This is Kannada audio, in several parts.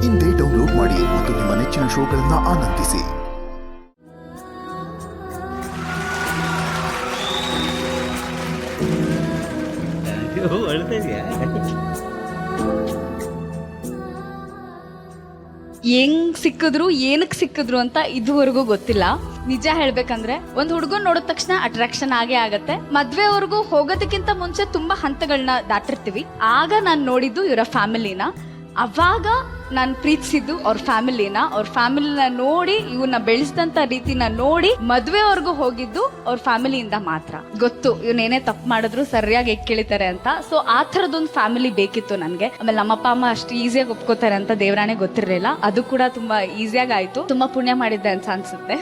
ಇಂದೇ ಡೌನ್ಲೋಡ್ ಮಾಡಿ ಮತ್ತು ನಿಮ್ಮ ನೆಚ್ಚಿನ ಶೋಗಳನ್ನು ಆನಂದಿಸಿ. ಹೆಂಗ್ ಸಿಕ್ಕಿದ್ರು ಏನಕ್ಕೆ ಸಿಕ್ಕಿದ್ರು ಅಂತ ಇದುವರೆಗೂ ಗೊತ್ತಿಲ್ಲ. ನಿಜ ಹೇಳ್ಬೇಕಂದ್ರೆ ಒಂದ್ ಹುಡುಗನ್ ನೋಡಿದ ತಕ್ಷಣ ಅಟ್ರಾಕ್ಷನ್ ಆಗೇ ಆಗತ್ತೆ. ಮದ್ವೆವರೆಗೂ ಹೋಗೋದಕ್ಕಿಂತ ಮುಂಚೆ ತುಂಬಾ ಹಂತಗಳನ್ನ ದಾಟಿರ್ತೀವಿ. ಆಗ ನಾನ್ ನೋಡಿದ್ದು ಇವರ ಫ್ಯಾಮಿಲಿನ. ಅವಾಗ ನಾನು ಪ್ರೀತಿಸಿದ್ದು ಅವ್ರ ಫ್ಯಾಮಿಲಿನ ನೋಡಿ, ಇವನ್ನ ಬೆಳೆಸಿದಂತ ರೀತಿನ ನೋಡಿ ಮದ್ವೆವರೆಗೂ ಹೋಗಿದ್ದು ಅವ್ರ ಫ್ಯಾಮಿಲಿಯಿಂದ ಮಾತ್ರ. ಗೊತ್ತು ಇವನೇನೇ ತಪ್ಪು ಮಾಡಿದ್ರು ಸರಿಯಾಗಿ ಕೇಳಿತಾರೆ ಅಂತ. ಸೊ ಆ ಥರದೊಂದು ಫ್ಯಾಮಿಲಿ ಬೇಕಿತ್ತು ನನ್ಗೆ. ಆಮೇಲೆ ನಮ್ಮಪ್ಪ ಅಮ್ಮ ಅಷ್ಟು ಈಸಿಯಾಗಿ ಒಪ್ಕೋತಾರೆ ಅಂತ ದೇವರಾಣೆ ಗೊತ್ತಿರಲಿಲ್ಲ. ಅದು ಕೂಡ ತುಂಬಾ ಈಸಿಯಾಗಿ ಆಯ್ತು. ತುಂಬಾ ಪುಣ್ಯ ಮಾಡಿದ್ದೆ ಅಂತ ಅನ್ಸುತ್ತೆ.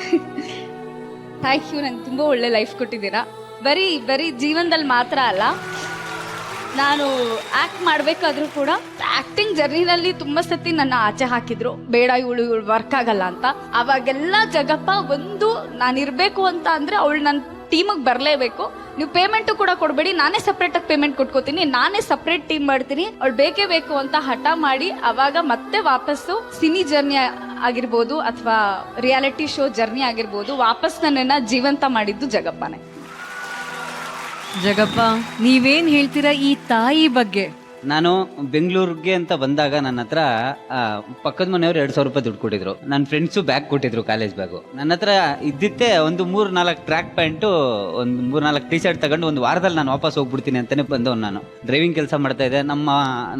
Thank you. ನಂಗೆ ತುಂಬಾ ಒಳ್ಳೆ ಲೈಫ್ ಕೊಟ್ಟಿದ್ದೀರಾ. ಬರೀ ಜೀವನದಲ್ಲಿ ಮಾತ್ರ ಅಲ್ಲ, ನಾನು ಆಕ್ಟ್ ಮಾಡ್ಬೇಕಾದ್ರೂ ಕೂಡ ಆಕ್ಟಿಂಗ್ ಜರ್ನಿನಲ್ಲಿ ತುಂಬಾ ಸತಿ ನನ್ನ ಆಚೆ ಹಾಕಿದ್ರು, ಬೇಡ ಇವಳು ವರ್ಕ್ ಆಗಲ್ಲ ಅಂತ. ಅವಾಗೆಲ್ಲ ಜಗಪ್ಪ ಒಂದು ನಾನಿರ್ಬೇಕು ಅಂತ ಅಂದ್ರೆ ಅವಳು ನನ್ನ ಟೀಮಿಗೆ ಬರಲೇಬೇಕು. ನೀವು ಪೇಮೆಂಟು ಕೂಡ ಕೊಡಬೇಡಿ, ನಾನೇ ಸಪ್ರೇಟ್ ಆಗಿ ಪೇಮೆಂಟ್ ಕೊಟ್ಕೋತೀನಿ, ನಾನೇ ಸಪ್ರೇಟ್ ಟೀಮ್ ಮಾಡ್ತೀನಿ, ಅವಳು ಬೇಕೇ ಬೇಕು ಅಂತ ಹಠ ಮಾಡಿ ಅವಾಗ ಮತ್ತೆ ವಾಪಸ್ಸು ಸಿನಿ ಜರ್ನಿ ಆಗಿರ್ಬೋದು ಅಥವಾ ರಿಯಾಲಿಟಿ ಶೋ ಜರ್ನಿ ಆಗಿರ್ಬೋದು, ವಾಪಸ್ ನನ್ನನ್ನ ಜೀವಂತ ಮಾಡಿದ್ದು ಜಗಪ್ಪನೇ. ಜಗಪ್ಪ, ನೀವೇನ್ ಹೇಳ್ತೀರಾ ಈ ತಾಯಿ ಬಗ್ಗೆ? ನಾನು ಬೆಂಗಳೂರಿಗೆ ಅಂತ ಬಂದಾಗ ನನ್ನ ಹತ್ರ ಪಕ್ಕದ ಮನೆಯವರು 2,000 ರೂಪಾಯಿ ದುಡ್ಡು ಕೊಟ್ಟಿದ್ರು. ನನ್ನ ಫ್ರೆಂಡ್ಸು ಬ್ಯಾಗ್ ಕೊಟ್ಟಿದ್ರು, ಕಾಲೇಜ್ ಬ್ಯಾಗು. ನನ್ನ ಹತ್ರ ಇದ್ದಿತ್ತೆ ಒಂದು 3-4 ಟ್ರ್ಯಾಕ್ ಪ್ಯಾಂಟು, ಒಂದು 3-4 ಟಿ ಶರ್ಟ್ ತಗೊಂಡು ಒಂದು ವಾರದಲ್ಲಿ ನಾನು ವಾಪಸ್ ಹೋಗ್ಬಿಡ್ತೀನಿ ಅಂತಾನೆ ಬಂದವನು. ನಾನು ಡ್ರೈವಿಂಗ್ ಕೆಲಸ ಮಾಡ್ತಾ ಇದ್ದೆ.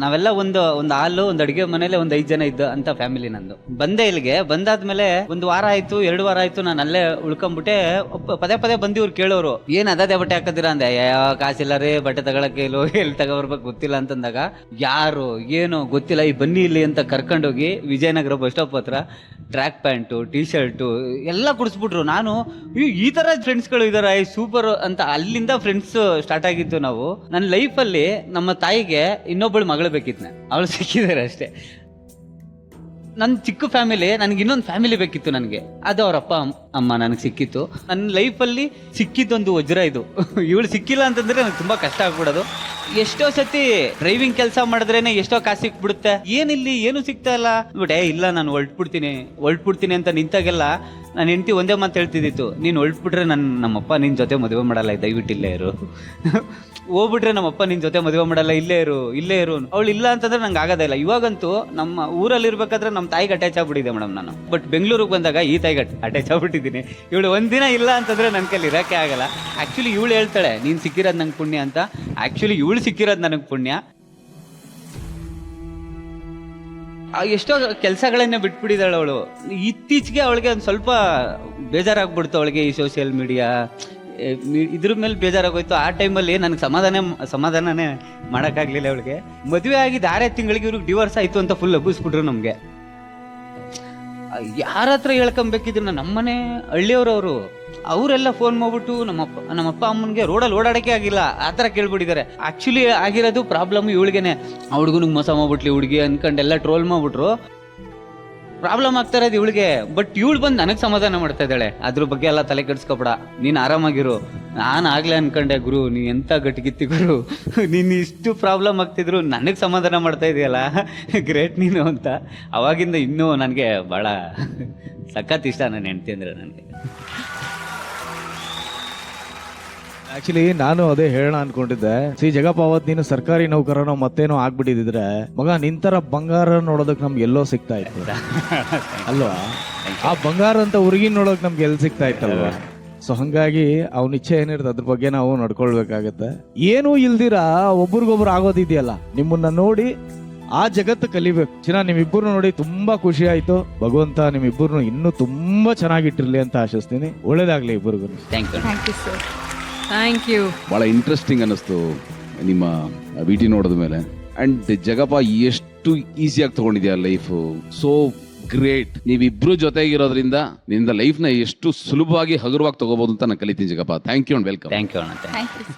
ನಾವೆಲ್ಲ ಒಂದು ಹಾಲು, ಒಂದು ಅಡುಗೆ ಮನೇಲೆ ಒಂದು 5 ಜನ ಇದ್ದು ಅಂತ ಫ್ಯಾಮಿಲಿ ನಂದು. ಬಂದೆ ಇಲ್ಲಿಗೆ. ಬಂದಾದ್ಮೇಲೆ 1 ವಾರ ಆಯ್ತು, 2 ವಾರ ಆಯ್ತು, ನಾನು ಅಲ್ಲೇ ಉಳ್ಕೊಂಡ್ಬಿಟ್ಟೆ. ಪದೇ ಬಂದು ಇವ್ರು ಕೇಳೋರು, ಏನ್ ಅದೇ ಬಟ್ಟೆ ಹಾಕದಿರ ಅಂದೆ. ಕಾಸಿಲ್ಲ ರೀ, ಬಟ್ಟೆ ತಗೊಳಕ್ಕೆ ಎಲ್ಲಿ ತಗೋಬರ್ಬೇಕು ಗೊತ್ತಿಲ್ಲ ಅಂತಂದಾಗ, ಯಾರು ಏನು ಗೊತ್ತಿಲ್ಲ, ಈ ಬನ್ನಿ ಇಲ್ಲಿ ಅಂತ ಕರ್ಕೊಂಡೋಗಿ ವಿಜಯನಗರ ಬಸ್ ಸ್ಟಾಪ್ ಹತ್ರ ಟ್ರ್ಯಾಕ್ ಪ್ಯಾಂಟು, ಟಿ ಶರ್ಟು ಎಲ್ಲ ಕುಡಿಸ್ಬಿಟ್ರು. ನಾನು ಈ ತರ ಫ್ರೆಂಡ್ಸ್ಗಳು ಇದಾರೆ, ಸೂಪರ್ ಅಂತ ಅಲ್ಲಿಂದ ಫ್ರೆಂಡ್ಸ್ ಸ್ಟಾರ್ಟ್ ಆಗಿತ್ತು. ನಾವು ನನ್ನ ಲೈಫಲ್ಲಿ ನಮ್ಮ ತಾಯಿಗೆ ಇನ್ನೊಬ್ಬಳು ಮಗಳು ಬೇಕಿತ್ತು, ಅವಳು ಸಿಕ್ಕಿದ್ದಾರೆ ಅಷ್ಟೇ. ನನ್ನ ಚಿಕ್ಕ ಫ್ಯಾಮಿಲಿ, ನನಗೆ ಇನ್ನೊಂದು ಫ್ಯಾಮಿಲಿ ಬೇಕಿತ್ತು ನನಗೆ. ಅದು ಅವರಪ್ಪ ಅಮ್ಮ ನನಗೆ ಸಿಕ್ಕಿತ್ತು. ನನ್ನ ಲೈಫಲ್ಲಿ ಸಿಕ್ಕಿದ್ದೊಂದು ವಜ್ರ ಇದು. ಇವಳು ಸಿಕ್ಕಿಲ್ಲ ಅಂತಂದ್ರೆ ನನಗೆ ತುಂಬಾ ಕಷ್ಟ ಆಗ್ಬಿಡೋದು. ಎಷ್ಟೋ ಸತಿ ಡ್ರೈವಿಂಗ್ ಕೆಲಸ ಮಾಡಿದ್ರೇನೆ ಎಷ್ಟೋ ಕಾಸು ಸಿಕ್ಬಿಡುತ್ತೆ. ಏನಿಲ್ಲಿ ಏನು ಸಿಗ್ತಾ ಇಲ್ಲ ಬಟ್ ಇಲ್ಲ ನಾನು ಹೊರಟ್ಬಿಡ್ತೀನಿ ಅಂತ ನಿಂತಾಗೆಲ್ಲ ನಾನು ಹೆಂಡತಿ ಒಂದೇ ಮಾತು ಹೇಳ್ತಿದ್ದಿತ್ತು, ನೀನು ಹೊರಟ್ಬಿಟ್ರೆ ನಮ್ಮಪ್ಪ ನಿನ್ನ ಜೊತೆ ಮದುವೆ ಮಾಡಲ್ಲ, ದಯವಿಟ್ಟು ಇಲ್ಲೇ ಇರು. ಹೋಗ್ಬಿಟ್ರೆ ನಮ್ಮಪ್ಪ ನಿನ್ನ ಜೊತೆ ಮದುವೆ ಮಾಡಲ್ಲ, ಇಲ್ಲೇ ಇರು. ಅವಳು ಇಲ್ಲ ಅಂತಂದ್ರೆ ನಂಗೆ ಆಗೋದೇ ಇಲ್ಲ. ಇವಾಗಂತೂ ನಮ್ಮ ಊರಲ್ಲಿ ಇರ್ಬೇಕಾದ್ರೆ ನಮ್ಮ ತಾಯಿಗೆ ಅಟ್ಯಾಚ್ ಆಗ್ಬಿಟ್ಟಿದೆ ಮೇಡಮ್ ನಾನು. ಬಟ್ ಬೆಂಗಳೂರಿಗೆ ಬಂದಾಗ ಈ ತಾಯಿಗೆ ಅಟ್ಯಾಚ್ ಆಗ್ಬಿಟ್ಟಿದ್ದೀನಿ. ಇವಳು ಒಂದಿನ ಇಲ್ಲ ಅಂತಂದ್ರೆ ನನ್ನ ಕೈಲಿ ಇರೋಕ್ಕೆ ಆಗಲ್ಲ. ಆ್ಯಕ್ಚುಲಿ ಇವಳು ಹೇಳ್ತಾಳೆ ನೀನು ಸಿಕ್ಕಿರೋದು ನಂಗೆ ಪುಣ್ಯ ಅಂತ. ಆ್ಯಕ್ಚುಲಿ ಇವಳು ಸಿಕ್ಕಿರೋದು ನನಗೆ ಪುಣ್ಯ. ಎಷ್ಟೋ ಕೆಲಸಗಳನ್ನೇ ಬಿಟ್ಬಿಟ್ಟಿದ್ದಾಳೆ ಅವಳು. ಇತ್ತೀಚೆಗೆ ಅವಳಿಗೆ ಒಂದು ಸ್ವಲ್ಪ ಬೇಜಾರಾಗ್ಬಿಡ್ತು ಅವಳಿಗೆ, ಈ ಸೋಷಿಯಲ್ ಮೀಡಿಯಾ ಇದ್ರ ಮೇಲೆ ಬೇಜಾರಾಗೋಯ್ತು. ಆ ಟೈಮಲ್ಲಿ ನನಗೆ ಸಮಾಧಾನನೇ ಮಾಡೋಕ್ಕಾಗಲಿಲ್ಲ ಅವಳಿಗೆ. ಮದುವೆ ಆಗಿದ್ದು 6 ತಿಂಗಳಿಗೆ ಇವ್ರಿಗೆ ಡಿವೋರ್ಸ್ ಆಯಿತು ಅಂತ ಫುಲ್ ಹಬ್ಬಿಸ್ಬಿಟ್ರು ನಮಗೆ. ಯಾರ ಹತ್ರ ಹೇಳ್ಕೊಂಬೇಕಿದ್ರು ನಮ್ಮನೆ ಹಳ್ಳಿಯವರು ಅವರೆಲ್ಲ ಫೋನ್ ಮಾಡ್ಬಿಟ್ಟು ನಮ್ಮಪ್ಪ ಅಮ್ಮನಿಗೆ ರೋಡಲ್ಲಿ ಓಡಾಡಕ್ಕೆ ಆಗಿಲ್ಲ ಆ ಥರ ಕೇಳ್ಬಿಟ್ಟಿದ್ದಾರೆ. ಆ್ಯಕ್ಚುಲಿ ಆಗಿರೋದು ಪ್ರಾಬ್ಲಮ್ ಇವಳಿಗೆನೆ. ಆ ಹುಡುಗನಿಗೆ ಮೋಸ ಮಾಡ್ಬಿಟ್ಲಿ ಹುಡುಗಿ ಅನ್ಕೊಂಡೆಲ್ಲ ಟ್ರೋಲ್ ಮಾಡ್ಬಿಟ್ರು. ಪ್ರಾಬ್ಲಮ್ ಆಗ್ತಾ ಇರೋದು ಇವಳಿಗೆ. ಬಟ್ ಇವಳು ಬಂದು ನನಗೆ ಸಮಾಧಾನ ಮಾಡ್ತಾ ಇದ್ದಾಳೆ, ಅದ್ರ ಬಗ್ಗೆ ಎಲ್ಲ ತಲೆ ಕೆಡಿಸ್ಕೊಬೇಡ, ನೀನು ಆರಾಮಾಗಿರು. ನಾನು ಆಗ್ಲೇ ಅನ್ಕೊಂಡೆ, ಗುರು ನೀ ಎಂಥ ಗಟ್ಟಿಗಿತ್ತಿ ಗುರು, ನೀನು ಇಷ್ಟು ಪ್ರಾಬ್ಲಮ್ ಆಗ್ತಿದ್ರು ನನಗೆ ಸಮಾಧಾನ ಮಾಡ್ತಾ ಇದೆಯಲ್ಲ, ಗ್ರೇಟ್ ನೀನು ಅಂತ. ಅವಾಗಿಂದ ಇನ್ನೂ ನನಗೆ ಭಾಳ ಸಖತ್ ಇಷ್ಟ ನನ್ನ ಹೆಂಡತಿ ಅಂದರೆ ನನಗೆ. ಆಕ್ಚುಲಿ ನಾನು ಅದೇ ಹೇಳೋಣ ಅನ್ಕೊಂಡಿದ್ದೆ. ಜಗಪ್ಪ, ಅವತ್ತು ನೀನು ಸರ್ಕಾರಿ ನೌಕರನೋ ಮತ್ತೇನೋ ಆಗ್ಬಿಟ್ಟಿದ್ರೆ ಮಗ ನಿಂತರ ಬಂಗಾರ ನೋಡೋದಕ್ಕೆ ನಮ್ಗೆ ಎಲ್ಲೋ ಸಿಗ್ತಾ ಇತ್ತು ಅಲ್ವಾ? ಆ ಬಂಗಾರ ಅಂತ ಹುಡುಗಿನ ನೋಡೋಕೆ ನಮ್ಗೆ ಎಲ್ಲಿ ಸಿಗ್ತಾ ಇತ್ತಲ್ವಾ? ಸೊ ಹಂಗಾಗಿ ಅವನ ಇಚ್ಛೆ ಏನಿರುತ್ತೆ ಅದ್ರ ಬಗ್ಗೆ ನಾವು ನಡ್ಕೊಳ್ಬೇಕಾಗತ್ತೆ. ಏನೂ ಇಲ್ದಿರ ಒಬ್ರಿಗೊಬ್ರು ಆಗೋದಿದೆಯಲ್ಲ, ನಿಮ್ಮನ್ನ ನೋಡಿ ಆ ಜಗತ್ತು ಕಲಿಬೇಕು. ನಿಮ್ಮಿಬ್ಬರು ನೋಡಿ ತುಂಬಾ ಖುಷಿ ಆಯ್ತು. ಭಗವಂತ ನಿಮ್ಮಿಬ್ಬರು ಇನ್ನೂ ತುಂಬಾ ಚೆನ್ನಾಗಿಟ್ಟಿರ್ಲಿ ಅಂತ ಆಶಿಸ್ತೀನಿ. ಒಳ್ಳೇದಾಗ್ಲಿ ಇಬ್ಬರಿಗೂ. Thank you sir. Thank you. ಬಹಳ ಇಂಟ್ರೆಸ್ಟಿಂಗ್ ಅನ್ನಿಸ್ತು ನಿಮ್ಮ ವಿಟಿ ನೋಡಿದ ಮೇಲೆ. ಅಂಡ್ ಜಗಪ್ಪ ಎಷ್ಟು ಈಸಿಯಾಗಿ ತಗೊಂಡಿದ್ಯಾ ಲೈಫ್, ಸೋ ಗ್ರೇಟ್. ನೀವಿಬ್ರು ಜೊತೆಗಿರೋದ್ರಿಂದ ನಿನ್ನ ಲೈಫ್ನ ಎಷ್ಟು ಸುಲಭವಾಗಿ ಹಗುರವಾಗಿ ತಗೋಬಹುದು ಅಂತ ನಾನು ಕಲಿತೀನಿ Jagappa. Thank you and welcome. Thank you.